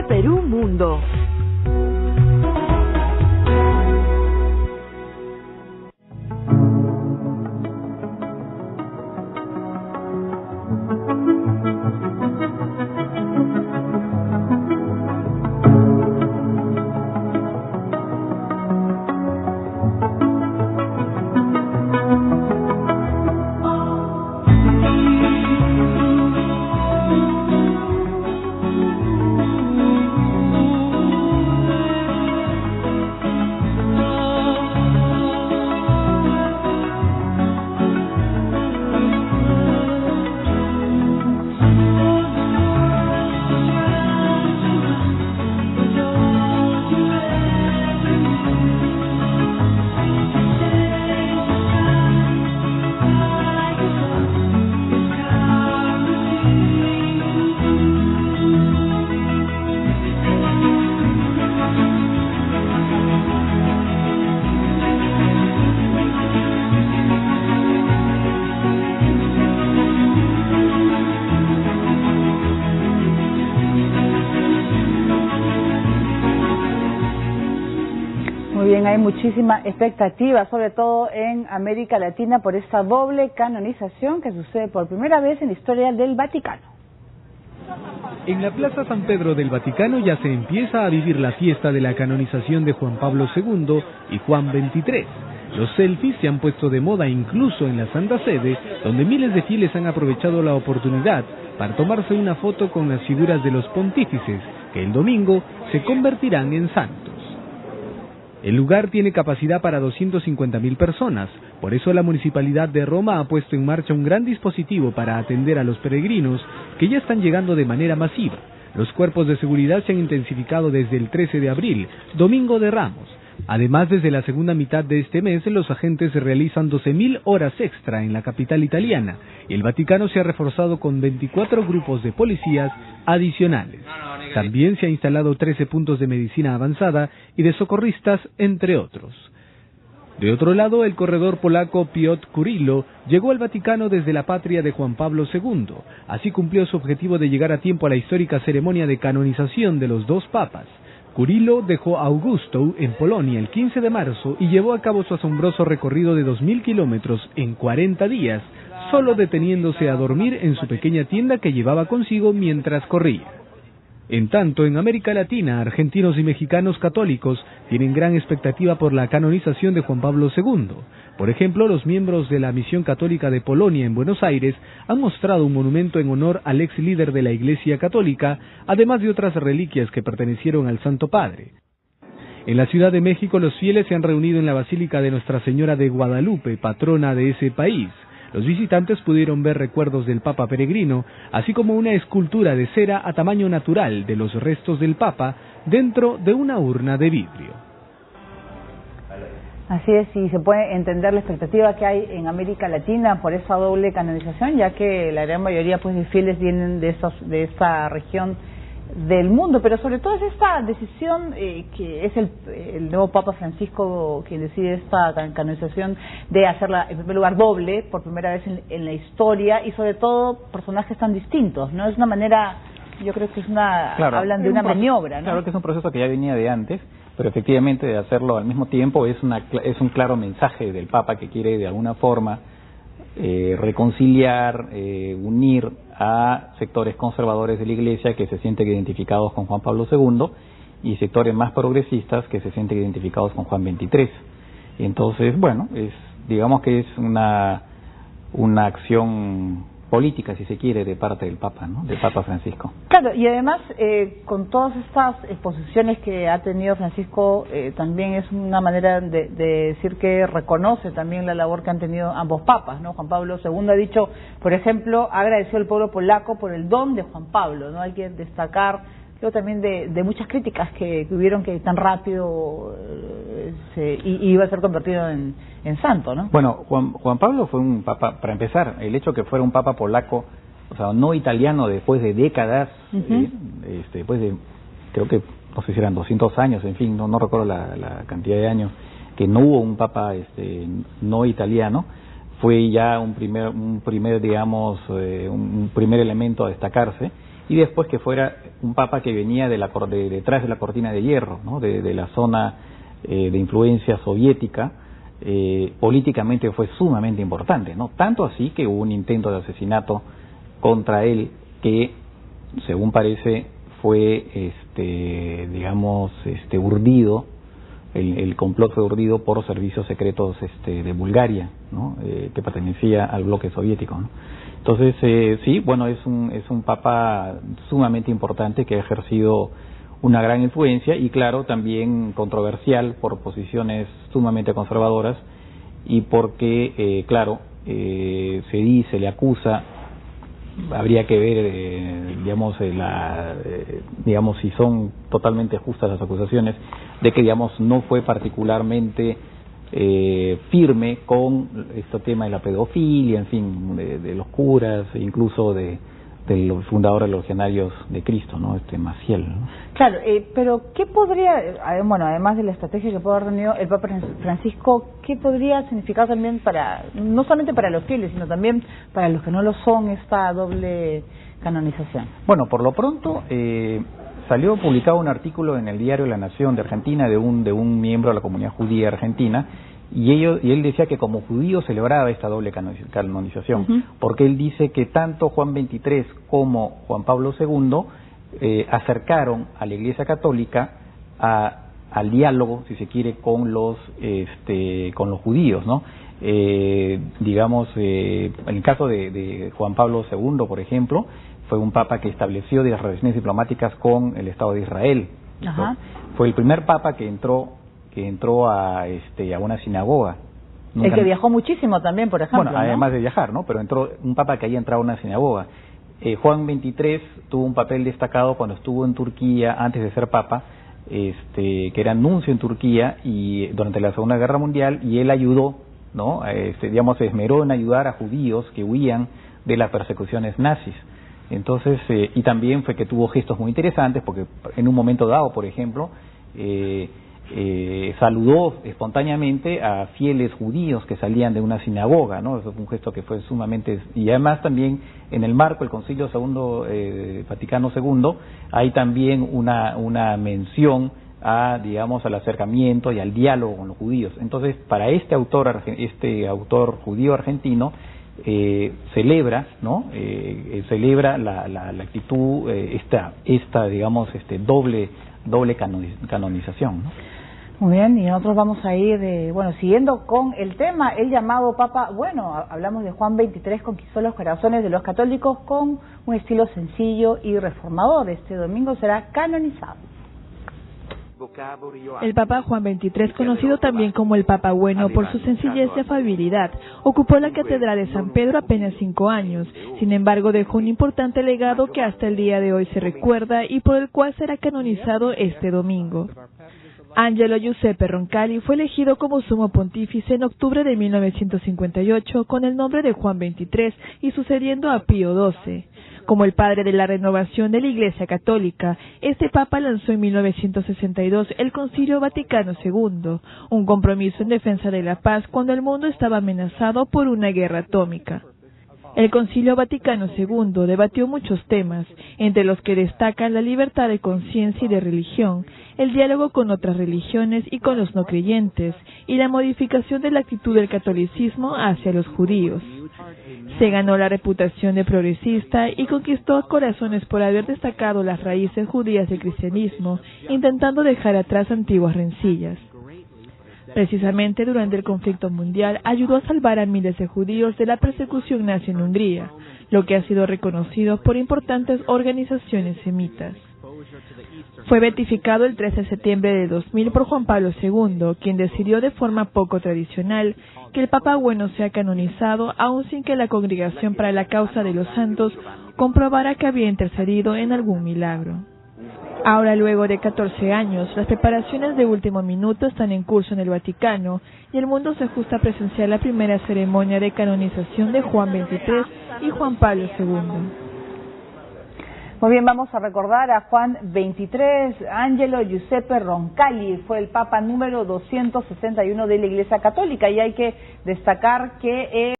TV Perú Mundo. Hay muchísima expectativa, sobre todo en América Latina, por esta doble canonización que sucede por primera vez en la historia del Vaticano. En la Plaza San Pedro del Vaticano ya se empieza a vivir la fiesta de la canonización de Juan Pablo II y Juan XXIII. Los selfies se han puesto de moda incluso en la Santa Sede, donde miles de fieles han aprovechado la oportunidad para tomarse una foto con las figuras de los pontífices, que el domingo se convertirán en santos. El lugar tiene capacidad para 250.000 personas, por eso la Municipalidad de Roma ha puesto en marcha un gran dispositivo para atender a los peregrinos que ya están llegando de manera masiva. Los cuerpos de seguridad se han intensificado desde el 13 de abril, Domingo de Ramos. Además, desde la segunda mitad de este mes, los agentes realizan 12.000 horas extra en la capital italiana y el Vaticano se ha reforzado con 24 grupos de policías adicionales. También se ha instalado 13 puntos de medicina avanzada y de socorristas, entre otros. De otro lado, el corredor polaco Piotr Kurylo llegó al Vaticano desde la patria de Juan Pablo II. Así cumplió su objetivo de llegar a tiempo a la histórica ceremonia de canonización de los dos papas. Kurylo dejó Augusto en Polonia el 15 de marzo y llevó a cabo su asombroso recorrido de 2.000 kilómetros en 40 días, solo deteniéndose a dormir en su pequeña tienda que llevaba consigo mientras corría. En tanto, en América Latina, argentinos y mexicanos católicos tienen gran expectativa por la canonización de Juan Pablo II. Por ejemplo, los miembros de la Misión Católica de Polonia en Buenos Aires han mostrado un monumento en honor al ex líder de la Iglesia Católica, además de otras reliquias que pertenecieron al Santo Padre. En la Ciudad de México, los fieles se han reunido en la Basílica de Nuestra Señora de Guadalupe, patrona de ese país. Los visitantes pudieron ver recuerdos del Papa peregrino, así como una escultura de cera a tamaño natural de los restos del Papa dentro de una urna de vidrio. Así es, y se puede entender la expectativa que hay en América Latina por esa doble canonización, ya que la gran mayoría pues de fieles vienen de esta región del mundo, pero sobre todo es esta decisión que es el nuevo Papa Francisco quien decide esta canonización de hacerla en primer lugar doble, por primera vez en la historia, y sobre todo personajes tan distintos, ¿no? Es una manera, yo creo que es una, claro, hablan de una maniobra, ¿no? Claro que es un proceso que ya venía de antes, pero efectivamente de hacerlo al mismo tiempo es un claro mensaje del Papa que quiere de alguna forma reconciliar, unir a sectores conservadores de la Iglesia que se sienten identificados con Juan Pablo II y sectores más progresistas que se sienten identificados con Juan XXIII. Y entonces, bueno, digamos que es una acción política, si se quiere, de parte del Papa, ¿no? Del Papa Francisco. Claro, y además, con todas estas exposiciones que ha tenido Francisco, también es una manera de decir que reconoce también la labor que han tenido ambos papas, ¿no? Juan Pablo II ha dicho, por ejemplo, ha agradecido al pueblo polaco por el don de Juan Pablo, ¿no? Hay que destacar, creo también de muchas críticas que hubieron que tan rápido iba a ser convertido en santo, ¿no? Bueno, Juan Pablo fue un papa, para empezar, el hecho que fuera un papa polaco, o sea, no italiano, después de décadas, después de, creo que, no sé si eran 200 años, en fin, no recuerdo la cantidad de años, que no hubo un papa no italiano, fue ya un primer digamos, un primer elemento a destacarse. y después que fuera un papa que venía detrás de la cortina de hierro, ¿no? de la zona de influencia soviética. Políticamente fue sumamente importante, ¿no? Tanto así que hubo un intento de asesinato contra él que, según parece, fue urdido. El complot fue urdido por servicios secretos de Bulgaria, ¿no? Que pertenecía al bloque soviético, ¿no? Entonces, sí, bueno, es un papa sumamente importante que ha ejercido una gran influencia y, claro, también controversial por posiciones sumamente conservadoras y porque, se le acusa. Habría que ver, digamos, si son totalmente justas las acusaciones, de que, digamos, no fue particularmente firme con este tema de la pedofilia, en fin, de los curas, incluso de los fundadores de los Legionarios de Cristo, ¿no? Maciel, ¿no? Claro, pero ¿qué podría, bueno, además de la estrategia que puede haber tenido el Papa Francisco, qué podría significar también para, no solamente para los fieles, sino también para los que no lo son, esta doble canonización? Bueno, por lo pronto salió publicado un artículo en el diario La Nación de Argentina de un miembro de la comunidad judía argentina, y él decía que como judío celebraba esta doble canonización, porque él dice que tanto Juan XXIII como Juan Pablo II acercaron a la Iglesia Católica al diálogo, si se quiere, con los judíos, ¿no? Digamos, en el caso de Juan Pablo II, por ejemplo, fue un papa que estableció las relaciones diplomáticas con el Estado de Israel. Fue el primer papa que entró a una sinagoga. El que viajó muchísimo también, por ejemplo. Bueno, además de viajar, ¿no? Pero entró un papa que había entrado a una sinagoga. Juan XXIII tuvo un papel destacado cuando estuvo en Turquía antes de ser papa, que era nuncio en Turquía y durante la Segunda Guerra Mundial, y él ayudó, ¿no? Digamos, se esmeró en ayudar a judíos que huían de las persecuciones nazis. Entonces, y también fue que tuvo gestos muy interesantes, porque en un momento dado, por ejemplo, saludó espontáneamente a fieles judíos que salían de una sinagoga, ¿no? Eso fue un gesto que fue sumamente... Y además también en el marco del Concilio Vaticano II hay también una mención al acercamiento y al diálogo con los judíos. Entonces, para este autor judío argentino, celebra, ¿no? Celebra la actitud, digamos, doble canonización, ¿no? Muy bien, y nosotros vamos a ir, siguiendo con el tema, el llamado Papa, hablamos de Juan XXIII, conquistó los corazones de los católicos con un estilo sencillo y reformador. Este domingo será canonizado. El Papa Juan XXIII, conocido también como el Papa Bueno por su sencillez y afabilidad, ocupó la Catedral de San Pedro apenas 5 años. Sin embargo, dejó un importante legado que hasta el día de hoy se recuerda y por el cual será canonizado este domingo. Angelo Giuseppe Roncalli fue elegido como sumo pontífice en octubre de 1958 con el nombre de Juan XXIII y sucediendo a Pío XII. Como el padre de la renovación de la Iglesia Católica, este Papa lanzó en 1962 el Concilio Vaticano II, un compromiso en defensa de la paz cuando el mundo estaba amenazado por una guerra atómica. El Concilio Vaticano II debatió muchos temas, entre los que destacan la libertad de conciencia y de religión, el diálogo con otras religiones y con los no creyentes, y la modificación de la actitud del catolicismo hacia los judíos. Se ganó la reputación de progresista y conquistó corazones por haber destacado las raíces judías del cristianismo, intentando dejar atrás antiguas rencillas. Precisamente durante el conflicto mundial ayudó a salvar a miles de judíos de la persecución nazi en Hungría, lo que ha sido reconocido por importantes organizaciones semitas. Fue beatificado el 13 de septiembre de 2000 por Juan Pablo II, quien decidió de forma poco tradicional que el Papa Bueno sea canonizado, aun sin que la Congregación para la Causa de los Santos comprobara que había intercedido en algún milagro. Ahora, luego de 14 años, las preparaciones de último minuto están en curso en el Vaticano y el mundo se ajusta a presenciar la primera ceremonia de canonización de Juan XXIII y Juan Pablo II. Muy bien, vamos a recordar a Juan XXIII. Angelo Giuseppe Roncalli fue el Papa número 261 de la Iglesia Católica, y hay que destacar que